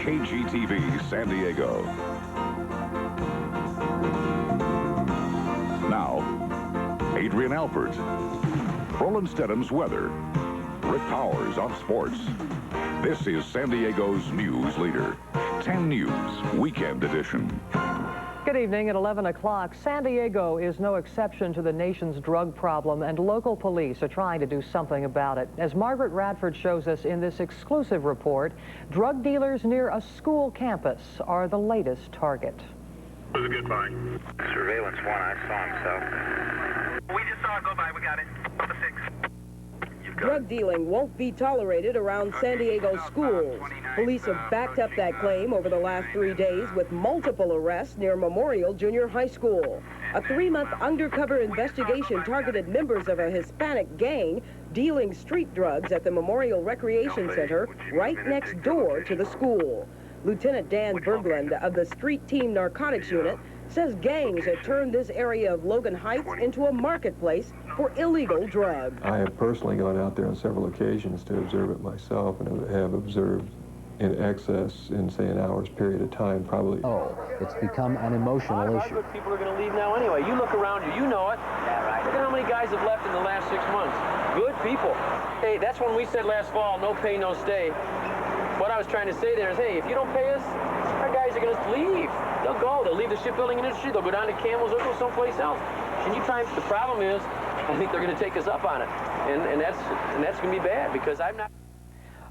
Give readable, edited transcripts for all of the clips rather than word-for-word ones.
KGTV San Diego. Now, Adrian Alpert, Roland Stedham's weather, Rick Powers on sports. This is San Diego's news leader, 10 News Weekend Edition. Good evening. At 11 o'clock, San Diego is no exception to the nation's drug problem, and local police are trying to do something about it. As Margaret Radford shows us in this exclusive report, drug dealers near a school campus are the latest target. It was a good find. Surveillance one, I saw him, so. We just saw it go by, we got it. Number 6. Drug dealing won't be tolerated around San Diego schools. Police have backed up that claim over the last 3 days with multiple arrests near Memorial Junior High School. A 3-month undercover investigation targeted members of a Hispanic gang dealing street drugs at the Memorial Recreation Center right next door to the school. Lieutenant Dan Berglund of the Street Team Narcotics Unit says gangs have turned this area of Logan Heights into a marketplace for illegal drugs. I have personally gone out there on several occasions to observe it myself, and have observed in excess in, say, an hour's period of time, probably. Oh, it's become an emotional issue. Good people are going to leave now anyway. You look around you, you know it. Yeah, right. Look at how many guys have left in the last 6 months. Good people. Hey, that's when we said last fall, no pay, no stay. What I was trying to say there is, hey, if you don't pay us, our guys are going to leave. They'll go. They'll leave the shipbuilding industry. They'll go down to Camels. They'll go someplace else. And you try. The problem is, I think they're going to take us up on it, and that's going to be bad because I'm not.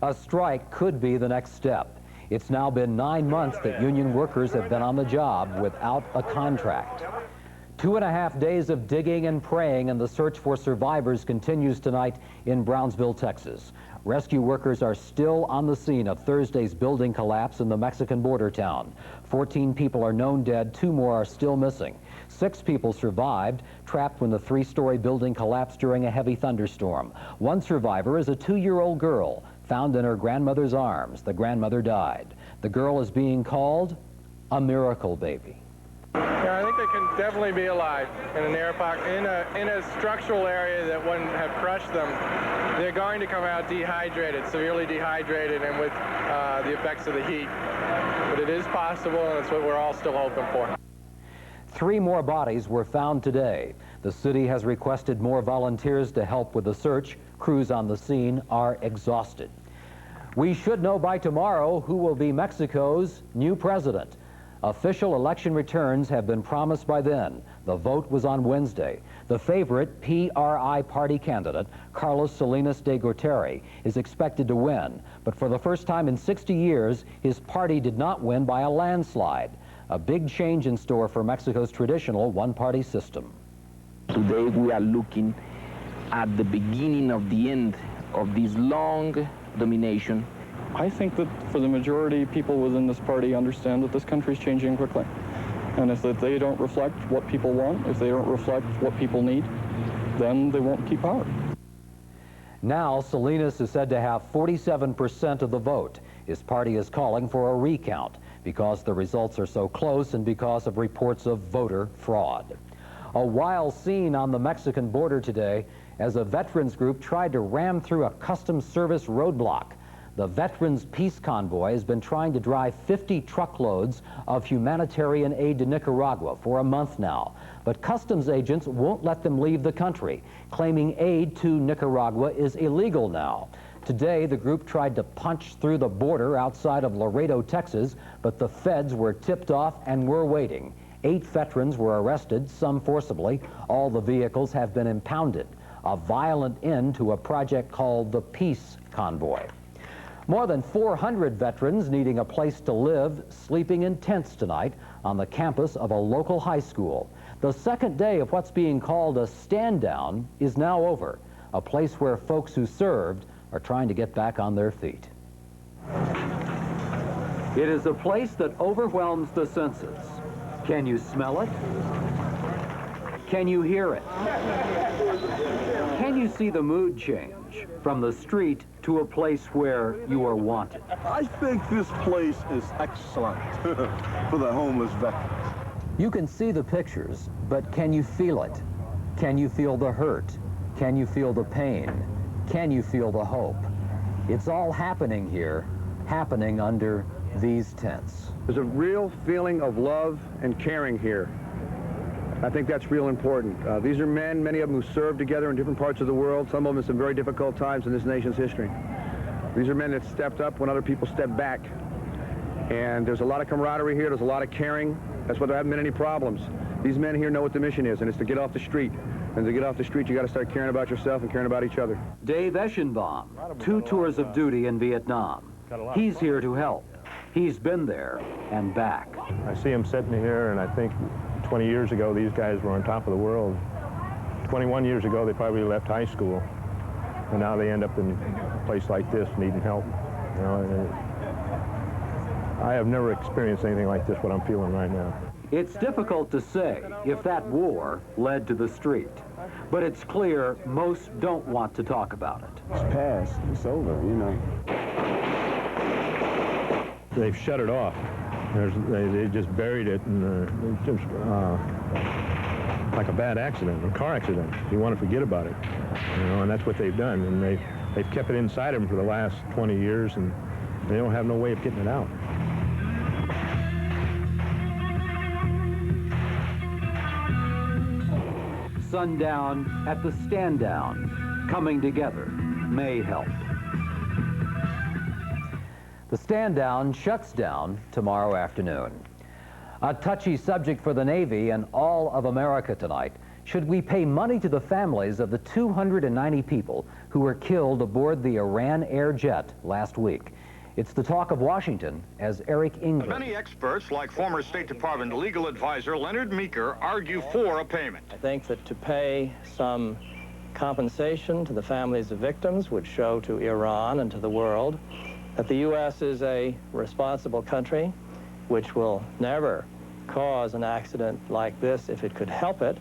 A strike could be the next step. It's now been 9 months that union workers have been on the job without a contract. 2.5 days of digging and praying, and the search for survivors continues tonight in Brownsville, Texas. Rescue workers are still on the scene of Thursday's building collapse in the Mexican border town. 14 people are known dead, 2 more are still missing. 6 people survived, trapped when the 3-story building collapsed during a heavy thunderstorm. One survivor is a 2-year-old girl found in her grandmother's arms. The grandmother died. The girl is being called a miracle baby. Yeah, I think they can definitely be alive in an air pocket, in a structural area that wouldn't have crushed them. They're going to come out dehydrated, severely dehydrated, and with the effects of the heat. But it is possible, and it's what we're all still hoping for. 3 more bodies were found today. The city has requested more volunteers to help with the search. Crews on the scene are exhausted. We should know by tomorrow who will be Mexico's new president. Official election returns have been promised by then. The vote was on Wednesday. The favorite PRI party candidate, Carlos Salinas de Gortari, is expected to win. But for the first time in 60 years, his party did not win by a landslide. A big change in store for Mexico's traditional one-party system. Today we are looking at the beginning of the end of this long domination. I think that for the majority, people within this party understand that this country is changing quickly. And if they don't reflect what people want, if they don't reflect what people need, then they won't keep power. Now, Salinas is said to have 47% of the vote. His party is calling for a recount because the results are so close and because of reports of voter fraud. A wild scene on the Mexican border today as a veterans group tried to ram through a customs service roadblock. The Veterans Peace Convoy has been trying to drive 50 truckloads of humanitarian aid to Nicaragua for a month now. But customs agents won't let them leave the country, claiming aid to Nicaragua is illegal now. Today, the group tried to punch through the border outside of Laredo, Texas, but the feds were tipped off and were waiting. 8 veterans were arrested, some forcibly. All the vehicles have been impounded. A violent end to a project called the Peace Convoy. More than 400 veterans needing a place to live, sleeping in tents tonight on the campus of a local high school. The second day of what's being called a stand-down is now over, a place where folks who served are trying to get back on their feet. It is a place that overwhelms the senses. Can you smell it? Can you hear it? Can you see the mood change from the street to a place where you are wanted? I think this place is excellent for the homeless veterans. You can see the pictures, but can you feel it? Can you feel the hurt? Can you feel the pain? Can you feel the hope? It's all happening here, happening under these tents. There's a real feeling of love and caring here. I think that's real important. These are men, many of them who served together in different parts of the world, some of them in some very difficult times in this nation's history. These are men that stepped up when other people stepped back. And there's a lot of camaraderie here, there's a lot of caring. That's why there haven't been any problems. These men here know what the mission is, and it's to get off the street. And to get off the street, you got to start caring about yourself and caring about each other. Dave Eschenbaum, 2 tours of duty in Vietnam. He's here to help. He's been there and back. I see him sitting here, and I think 20 years ago, these guys were on top of the world. 21 years ago, they probably left high school, and now they end up in a place like this needing help. You know, and I have never experienced anything like this, what I'm feeling right now. It's difficult to say if that war led to the street, but it's clear most don't want to talk about it. It's past, it's over, you know. They've shut it off. They just buried it, and just like a bad accident, a car accident. You want to forget about it, you know, and that's what they've done. And they've kept it inside them for the last 20 years, and they don't have no way of getting it out. Sundown at the stand down, coming together may help. The stand down shuts down tomorrow afternoon. A touchy subject for the Navy and all of America tonight. Should we pay money to the families of the 290 people who were killed aboard the Iran Air jet last week? It's the talk of Washington as Eric England. Many experts, like former State Department legal advisor Leonard Meeker, argue for a payment. I think that to pay some compensation to the families of victims would show to Iran and to the world that the U.S. is a responsible country which will never cause an accident like this if it could help it.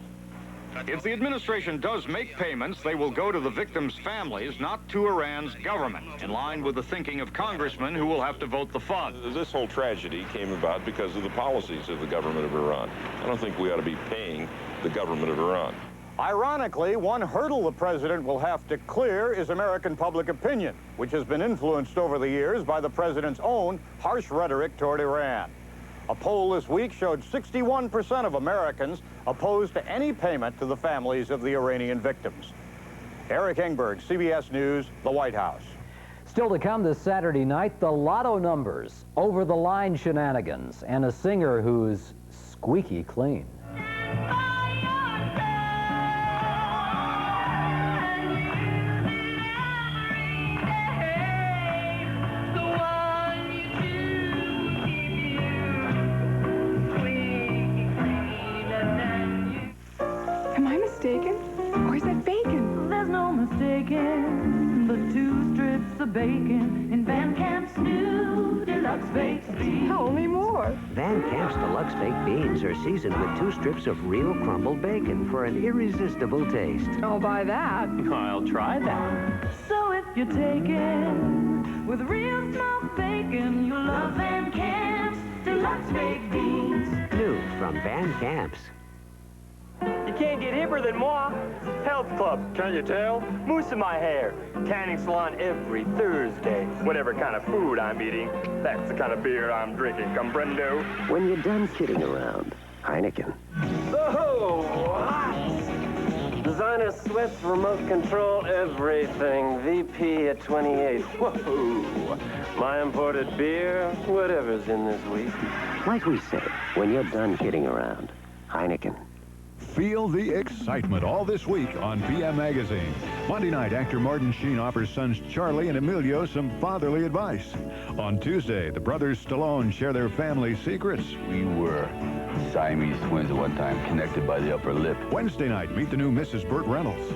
If the administration does make payments, they will go to the victims' families, not to Iran's government, in line with the thinking of congressmen who will have to vote the funds. This whole tragedy came about because of the policies of the government of Iran. I don't think we ought to be paying the government of Iran. Ironically, one hurdle the president will have to clear is American public opinion, which has been influenced over the years by the president's own harsh rhetoric toward Iran. A poll this week showed 61% of Americans opposed to any payment to the families of the Iranian victims. Eric Engberg, CBS News, the White House. Still to come this Saturday night, the lotto numbers, over-the-line shenanigans, and a singer who's squeaky clean. Or is that bacon? There's no mistaking the 2 strips of bacon in Van Camp's new deluxe baked beans. Tell me more. Van Camp's deluxe baked beans are seasoned with 2 strips of real crumbled bacon for an irresistible taste. I'll buy that. I'll try that. So if you're taken with real smoked bacon, you'll love Van Camp's deluxe baked beans. New from Van Camp's. You can't get hipper than moi. Health club, can you tell? Mousse in my hair. Tanning salon every Thursday. Whatever kind of food I'm eating, that's the kind of beer I'm drinking. Comprendo? When you're done kidding around, Heineken. Oh, hot! Designer Swiss remote control everything. VP at 28. Whoa! My imported beer, whatever's in this week. Like we said, when you're done kidding around, Heineken. Feel the excitement all this week on PM Magazine. Monday night, actor Martin Sheen offers sons Charlie and Emilio some fatherly advice. On Tuesday, the brothers Stallone share their family secrets. We were Siamese twins at one time, connected by the upper lip. Wednesday night, meet the new Mrs. Burt Reynolds.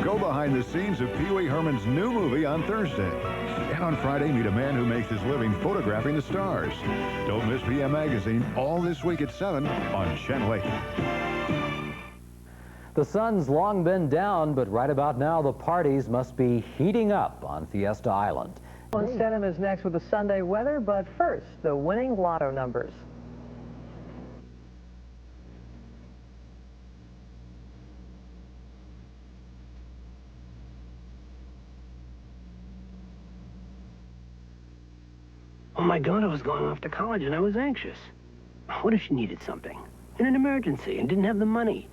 Go behind the scenes of Pee Wee Herman's new movie on Thursday. And on Friday, meet a man who makes his living photographing the stars. Don't miss PM Magazine all this week at 7 on Channel 8. The sun's long been down, but right about now, the parties must be heating up on Fiesta Island. Stedham is next with the Sunday weather, but first, the winning lotto numbers. Oh, my daughter was going off to college, and I was anxious. What if she needed something? In an emergency, and didn't have the money?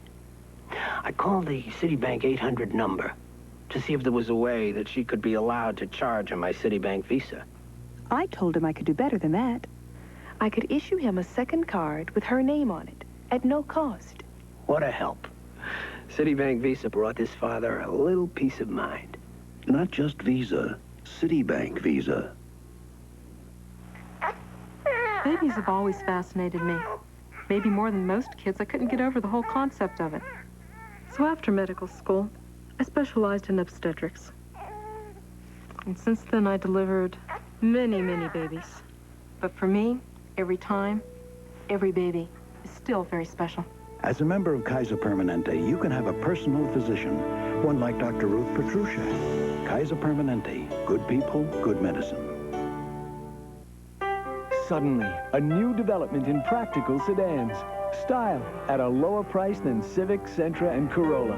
I called the Citibank 800 number to see if there was a way that she could be allowed to charge on my Citibank Visa. I told him I could do better than that. I could issue him a second card with her name on it, at no cost. What a help. Citibank Visa brought this father a little peace of mind. Not just Visa, Citibank Visa. Babies have always fascinated me. Maybe more than most kids, I couldn't get over the whole concept of it. So after medical school, I specialized in obstetrics. And since then, I delivered many, many babies. But for me, every time, every baby is still very special. As a member of Kaiser Permanente, you can have a personal physician, one like Dr. Ruth Petrusha. Kaiser Permanente, good people, good medicine. Suddenly, a new development in practical sedans. Style at a lower price than Civic, Sentra, and Corolla.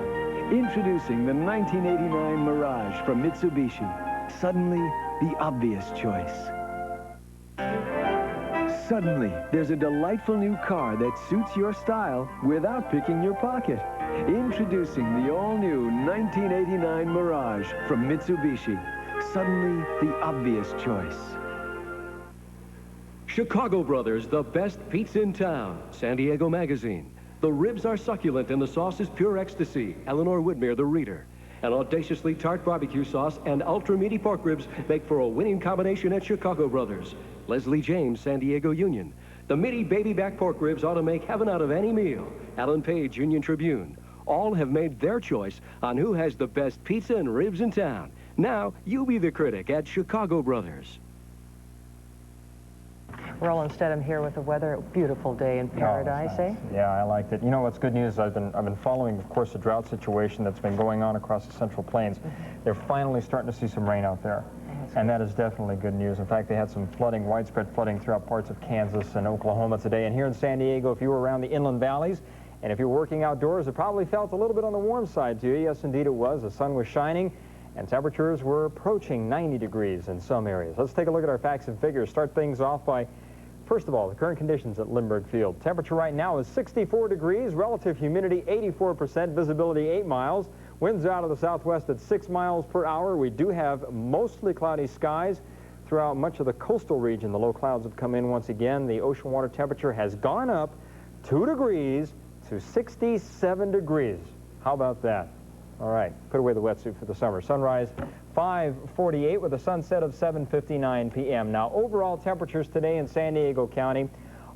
Introducing the 1989 Mirage from Mitsubishi. Suddenly, the obvious choice. Suddenly, there's a delightful new car that suits your style without picking your pocket. Introducing the all-new 1989 Mirage from Mitsubishi. Suddenly, the obvious choice. Chicago Brothers, the best pizza in town. San Diego Magazine. The ribs are succulent and the sauce is pure ecstasy. Eleanor Woodmere, the reader. An audaciously tart barbecue sauce and ultra meaty pork ribs make for a winning combination at Chicago Brothers. Leslie James, San Diego Union. The meaty baby back pork ribs ought to make heaven out of any meal. Alan Page, Union Tribune. All have made their choice on who has the best pizza and ribs in town. Now, you be the critic at Chicago Brothers. Roland Stedham here with the weather. Beautiful day in paradise, eh? Yeah, I liked it. You know what's good news? I've been following, of course, the drought situation that's been going on across the Central Plains. They're finally starting to see some rain out there. And that is definitely good news. In fact, they had some flooding, widespread flooding throughout parts of Kansas and Oklahoma today. And here in San Diego, if you were around the inland valleys, and if you were working outdoors, it probably felt a little bit on the warm side to you. Yes, indeed it was. The sun was shining, and temperatures were approaching 90 degrees in some areas. Let's take a look at our facts and figures. Start things off by, first of all, the current conditions at Lindbergh Field. Temperature right now is 64 degrees, relative humidity 84%, visibility 8 miles. Winds out of the southwest at 6 miles per hour. We do have mostly cloudy skies throughout much of the coastal region. The low clouds have come in once again. The ocean water temperature has gone up 2 degrees to 67 degrees. How about that? All right, put away the wetsuit for the summer. Sunrise 5:48 with a sunset of 7:59 p.m. Now, overall temperatures today in San Diego County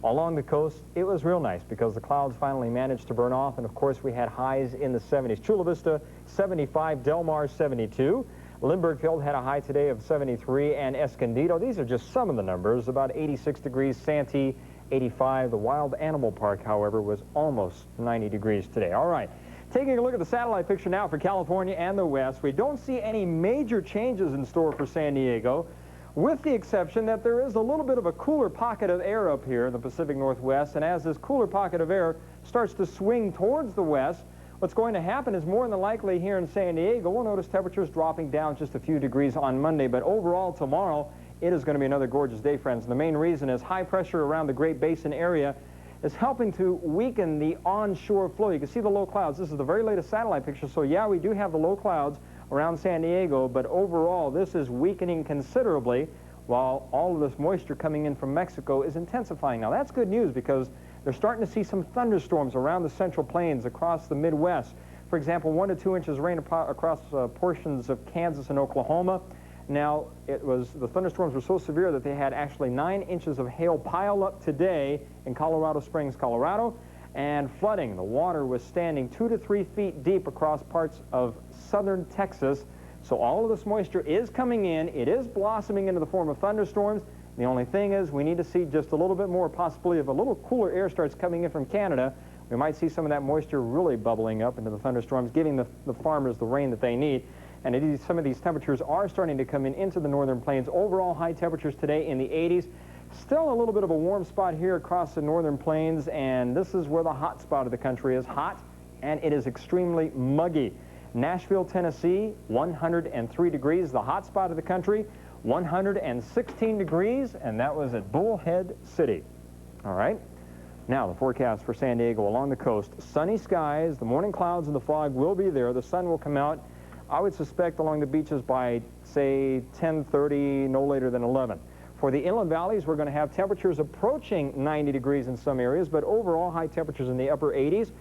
along the coast, it was real nice because the clouds finally managed to burn off, and of course we had highs in the 70s. Chula Vista 75, Del Mar 72. Lindbergh Field had a high today of 73, and Escondido, these are just some of the numbers, about 86 degrees. Santee 85. The Wild Animal Park, however, was almost 90 degrees today. All right. Taking a look at the satellite picture now for California and the West, we don't see any major changes in store for San Diego, with the exception that there is a little bit of a cooler pocket of air up here in the Pacific Northwest, and as this cooler pocket of air starts to swing towards the west, what's going to happen is more than likely here in San Diego, we'll notice temperatures dropping down just a few degrees on Monday, but overall tomorrow, it is going to be another gorgeous day, friends. And the main reason is high pressure around the Great Basin area is helping to weaken the onshore flow. You can see the low clouds. This is the very latest satellite picture, so yeah, we do have the low clouds around San Diego, but overall this is weakening considerably while all of this moisture coming in from Mexico is intensifying. Now that's good news because they're starting to see some thunderstorms around the Central Plains across the Midwest. For example, 1 to 2 inches rain across portions of Kansas and Oklahoma. Now, the thunderstorms were so severe that they had actually 9 inches of hail pile up today in Colorado Springs, Colorado, and flooding. The water was standing 2 to 3 feet deep across parts of southern Texas. So all of this moisture is coming in. It is blossoming into the form of thunderstorms. The only thing is we need to see just a little bit more possibility if a little cooler air starts coming in from Canada. We might see some of that moisture really bubbling up into the thunderstorms, giving the farmers the rain that they need. And some of these temperatures are starting to come in into the northern plains. Overall high temperatures today in the 80s. Still a little bit of a warm spot here across the northern plains, and this is where the hot spot of the country is. Hot, and it is extremely muggy. Nashville, Tennessee, 103 degrees, the hot spot of the country. 116 degrees, and that was at Bullhead City. All right. Now, the forecast for San Diego along the coast. Sunny skies, the morning clouds and the fog will be there. The sun will come out, I would suspect, along the beaches by, say, 10:30, no later than 11. For the inland valleys, we're going to have temperatures approaching 90 degrees in some areas, but overall high temperatures in the upper 80s.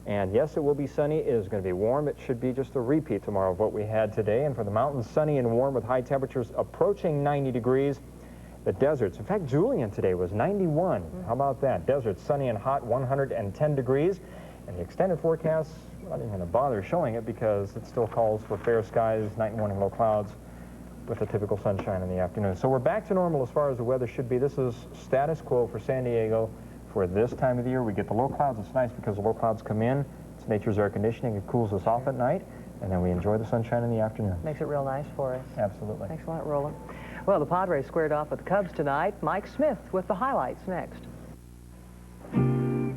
And yes, it will be sunny. It is going to be warm. It should be just a repeat tomorrow of what we had today. And for the mountains, sunny and warm with high temperatures approaching 90 degrees. The deserts, in fact, Julian today was 91. How about that? Deserts, sunny and hot, 110 degrees. And the extended forecast, I'm not even going to bother showing it because it still calls for fair skies, night and morning low clouds, with the typical sunshine in the afternoon. So we're back to normal as far as the weather should be. This is status quo for San Diego for this time of the year. We get the low clouds. It's nice because the low clouds come in. It's nature's air conditioning. It cools us off at night, and then we enjoy the sunshine in the afternoon. Makes it real nice for us. Absolutely. Thanks a lot, Roland. Well, the Padres squared off with the Cubs tonight. Mike Smith with the highlights next. Who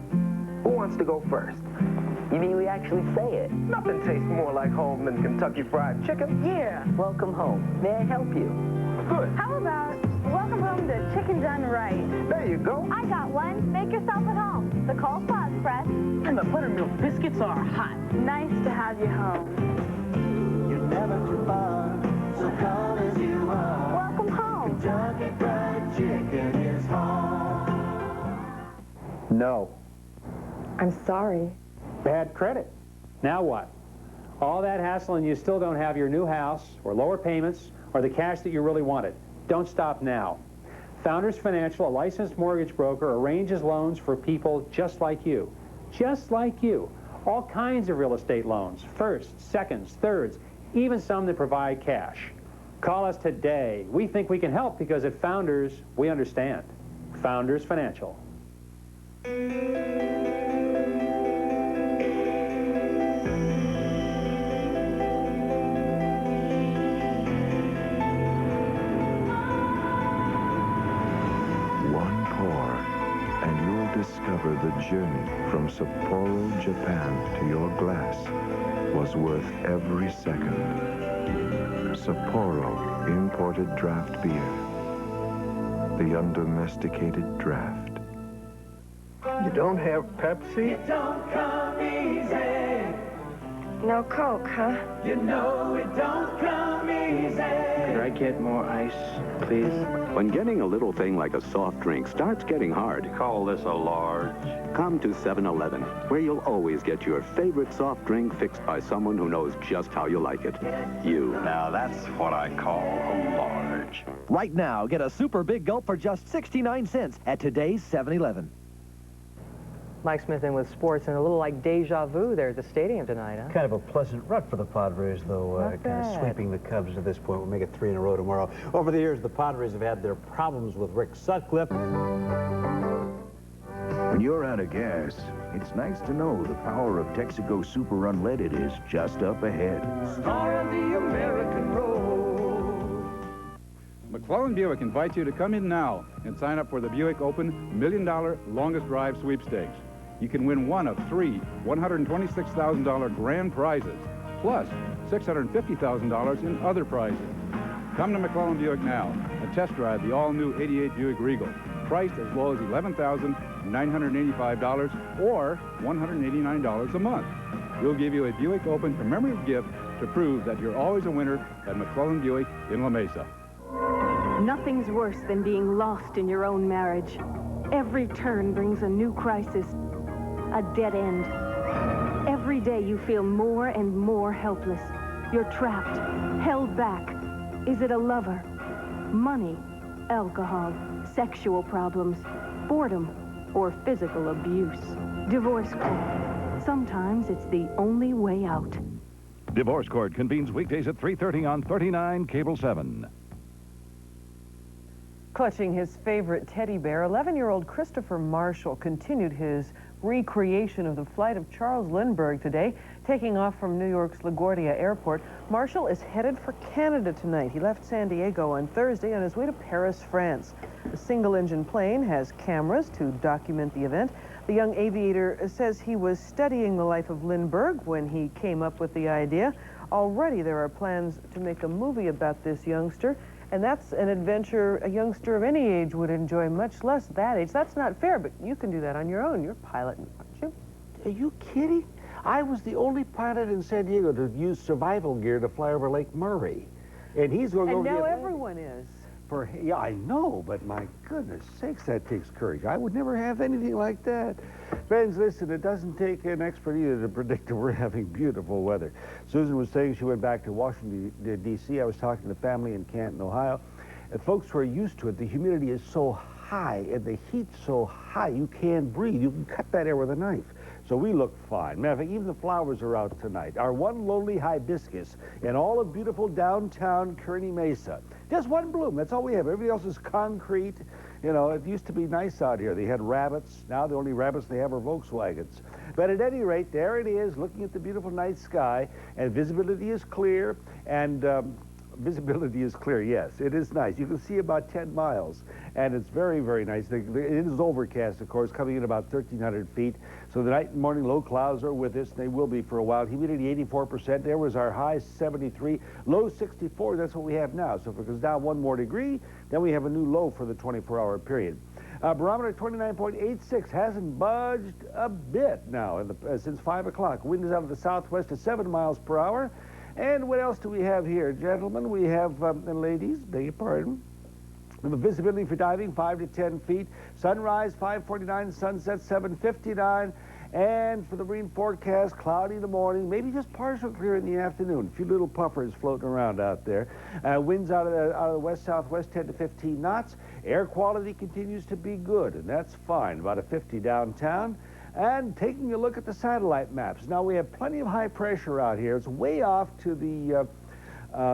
wants to go first? You mean we actually say it? Nothing tastes more like home than Kentucky Fried Chicken. Yeah. Welcome home. May I help you? Good. How about welcome home to Chicken Done Right? There you go. I got one. Make yourself at home. The coleslaw is fresh. And the buttermilk biscuits are hot. Nice to have you home. You're never too far, so come as you are. Welcome home. Kentucky Fried Chicken is home. No. I'm sorry. Bad credit. Now what? All that hassle and you still don't have your new house or lower payments or the cash that you really wanted. Don't stop now. Founders Financial, a licensed mortgage broker, arranges loans for people just like you. Just like you. All kinds of real estate loans. Firsts, seconds, thirds, even some that provide cash. Call us today. We think we can help because at Founders, we understand. Founders Financial. Discover the journey from Sapporo, Japan to your glass was worth every second. Sapporo imported draft beer. The undomesticated draft. You don't have Pepsi? It don't come easy. No Coke, huh? You know it don't come easy. Could I get more ice, please? When getting a little thing like a soft drink starts getting hard, Call this a large. come to 7-Eleven, where you'll always get your favorite soft drink fixed by someone who knows just how you like it. You. Now that's what I call a large. Right now, get a super big gulp for just 69 cents at today's 7-Eleven. Mike Smith in with sports and a little like deja vu there at the stadium tonight, huh? Kind of a pleasant rut for the Padres, though, Not kind of bad. sweeping the Cubs to this point. We'll make it 3 in a row tomorrow. Over the years, the Padres have had their problems with Rick Sutcliffe. When you're out of gas, it's nice to know the power of Texaco Super Unleaded is just up ahead. Star of the American road. McClellan Buick invites you to come in now and sign up for the Buick Open $1 Million Longest Drive Sweepstakes. You can win one of 3 $126,000 grand prizes, plus $650,000 in other prizes. Come to McClellan Buick now and test drive the all-new '88 Buick Regal, priced as low as $11,985 or $189 a month. We'll give you a Buick Open commemorative gift to prove that you're always a winner at McClellan Buick in La Mesa. Nothing's worse than being lost in your own marriage. Every turn brings a new crisis, a dead end. Every day you feel more and more helpless. You're trapped, held back. Is it a lover, money, alcohol, sexual problems, boredom, or physical abuse? Divorce court. Sometimes it's the only way out. Divorce Court convenes weekdays at 3:30 on 39 Cable 7. Clutching his favorite teddy bear, 11-year-old Christopher Marshall continued his recreation of the flight of Charles Lindbergh today. Taking off from New York's LaGuardia Airport, Marshall is headed for Canada tonight. He left San Diego on Thursday on his way to Paris, France. The single-engine plane has cameras to document the event. The young aviator says he was studying the life of Lindbergh when he came up with the idea. Already there are plans to make a movie about this youngster, And that's an adventure a youngster of any age would enjoy, much less that age. That's not fair, but you can do that on your own. You're a pilot, aren't you? Are you kidding? I was the only pilot in San Diego to use survival gear to fly over Lake Murray. And he's going over And now the everyone is. Yeah, I know, but my goodness sakes, that takes courage. I would never have anything like that. Friends, listen, it doesn't take an expert either to predict that we're having beautiful weather. Susan was saying she went back to Washington, D.C. I was talking to the family in Canton, Ohio. And folks who are used to it, the humidity is so high and the heat so high, you can't breathe. You can cut that air with a knife. So we look fine. Matter of fact, even the flowers are out tonight. Our one lonely hibiscus in all of beautiful downtown Kearney Mesa. Just one bloom, that's all we have. Everybody else is concrete. You know, it used to be nice out here. They had rabbits. Now the only rabbits they have are Volkswagens. But at any rate, there it is, looking at the beautiful night sky, and visibility is clear, and visibility is clear, yes. It is nice. You can see about 10 miles, and it's very, very nice. It is overcast, of course, coming in about 1,300 feet. So the night and morning low clouds are with us. They will be for a while. Humidity 84%. There was our high 73, low 64. That's what we have now. So if it goes down 1 more degree, then we have a new low for the 24-hour period. Barometer 29.86 hasn't budged a bit now since 5 o'clock. Wind is out of the southwest at 7 miles per hour. And what else do we have here, gentlemen? We have, and ladies, beg your pardon. We have a visibility for diving, 5 to 10 feet. Sunrise, 5:49, sunset, 7:59. And for the marine forecast, cloudy in the morning, maybe just partial clear in the afternoon. A few little puffers floating around out there. Winds out of the west-southwest, 10 to 15 knots. Air quality continues to be good, and that's fine. About a 50 downtown. And taking a look at the satellite maps. Now, we have plenty of high pressure out here. It's way off to the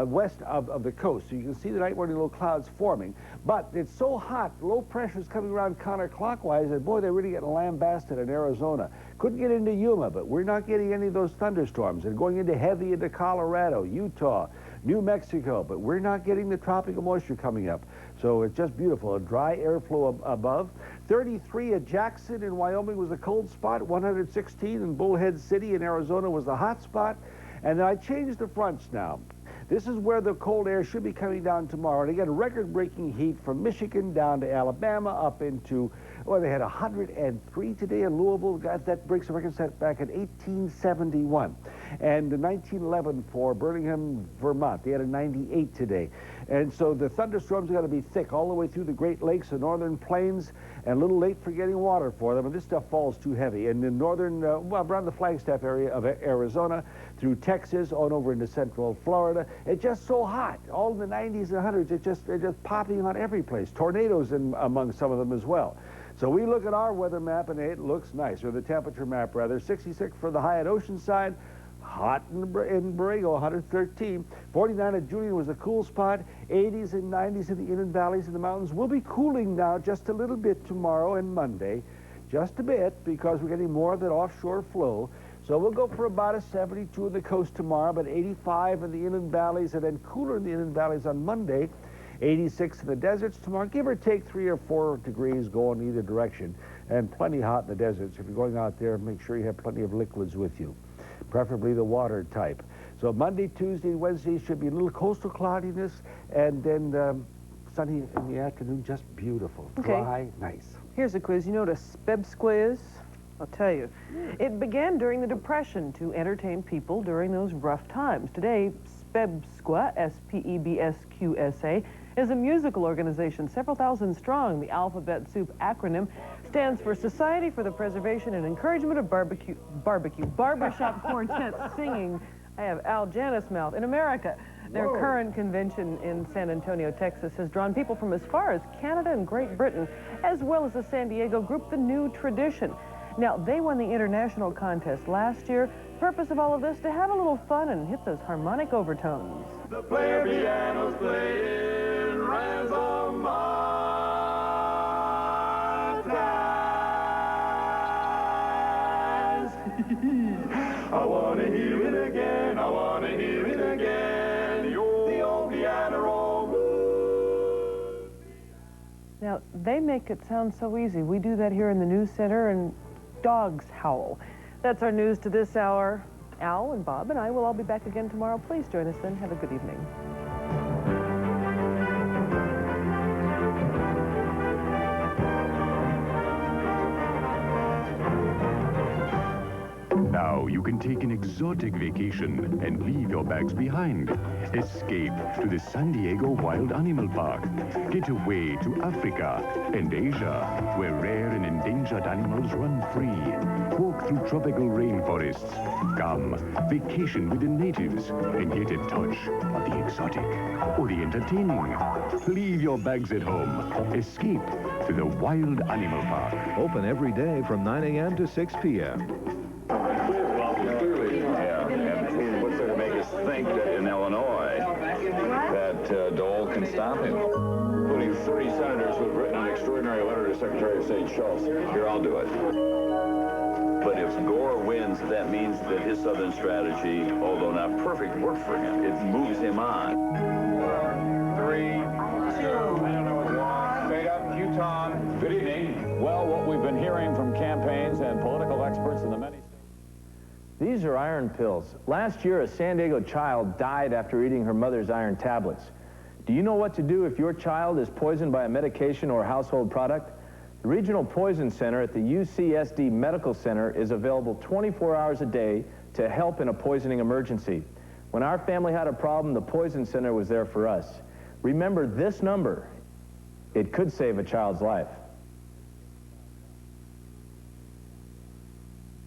west of the coast. So you can see the night morning low clouds forming. But it's so hot, low pressure is coming around counterclockwise, and boy, they're really getting lambasted in Arizona. Couldn't get into Yuma, but we're not getting any of those thunderstorms. They're going into heavy into Colorado, Utah, New Mexico, but we're not getting the tropical moisture coming up. So it's just beautiful. A dry airflow above. 33 at Jackson in Wyoming was the cold spot. 116 in Bullhead City in Arizona was the hot spot. And then I changed the fronts now. This is where the cold air should be coming down tomorrow. And again, record-breaking heat from Michigan down to Alabama up into, well, they had 103 today in Louisville. That breaks the record set back in 1871. And 1911 for Birmingham, Vermont. They had a 98 today. And so the thunderstorms are going to be thick all the way through the Great Lakes and northern plains, and a little late for getting water for them. And this stuff falls too heavy. And in northern, well, around the Flagstaff area of Arizona, through Texas, on over into central Florida, it's just so hot. All in the 90s and 100s, they're just popping on every place. Tornadoes among some of them as well. So we look at our weather map, and it looks nice, or the temperature map, rather. 66 for the high at Oceanside. Hot in Borrego, 113. 49 at Julian was a cool spot. 80s and 90s in the inland valleys and the mountains. We'll be cooling now just a little bit tomorrow and Monday. Just a bit, because we're getting more of that offshore flow. So we'll go for about a 72 on the coast tomorrow, but 85 in the inland valleys, and then cooler in the inland valleys on Monday. 86 in the deserts tomorrow, give or take 3 or 4 degrees going either direction, and plenty hot in the deserts. If you're going out there, make sure you have plenty of liquids with you, preferably the water type. So Monday, Tuesday, Wednesday should be a little coastal cloudiness, and then sunny in the afternoon, just beautiful. Okay. Dry, nice. Here's a quiz. You know what a spebsqua is? I'll tell you. It began during the Depression to entertain people during those rough times. Today, spebsqua, S-P-E-B-S-Q-S-A, is a musical organization several thousand strong. The alphabet soup acronym stands for Society for the Preservation and Encouragement of Barbershop Quartet Singing. I have Al Janus mouth in America. Their current convention in San Antonio, Texas, has drawn people from as far as Canada and Great Britain, as well as the San Diego group, The New Tradition. Now, they won the international contest last year. Purpose of all of this, to have a little fun and hit those harmonic overtones. The player piano's playing ransom I want to hear it again, I want to hear it again. The old piano roll blues. Now, they make it sound so easy. We do that here in the news center, and dogs howl. That's our news to this hour. Al and Bob and I will all be back again tomorrow. Please join us then. Have a good evening. Now you can take an exotic vacation and leave your bags behind. Escape to the San Diego Wild Animal Park. Get away to Africa and Asia, where rare and endangered animals run free. Walk through tropical rainforests. Come, vacation with the natives and get a touch of the exotic or the entertaining. Leave your bags at home. Escape to the Wild Animal Park. Open every day from 9 a.m. to 6 p.m. Clearly, yeah. And what's there to make us think that in Illinois that Dole can stop him? Including 30 senators who have written an extraordinary letter to Secretary of State Schultz. Here, I'll do it. But if Gore wins, that means that his Southern strategy, although not perfect, worked for him. It moves him on. 4, 3, 2, 1. Fade up, cue Tom. Good evening. Well, what we've been hearing from campaigns and political experts in the many states. These are iron pills. Last year, a San Diego child died after eating her mother's iron tablets. Do you know what to do if your child is poisoned by a medication or household product? The Regional Poison Center at the UCSD Medical Center is available 24 hours a day to help in a poisoning emergency. When our family had a problem, the Poison Center was there for us. Remember this number. It could save a child's life.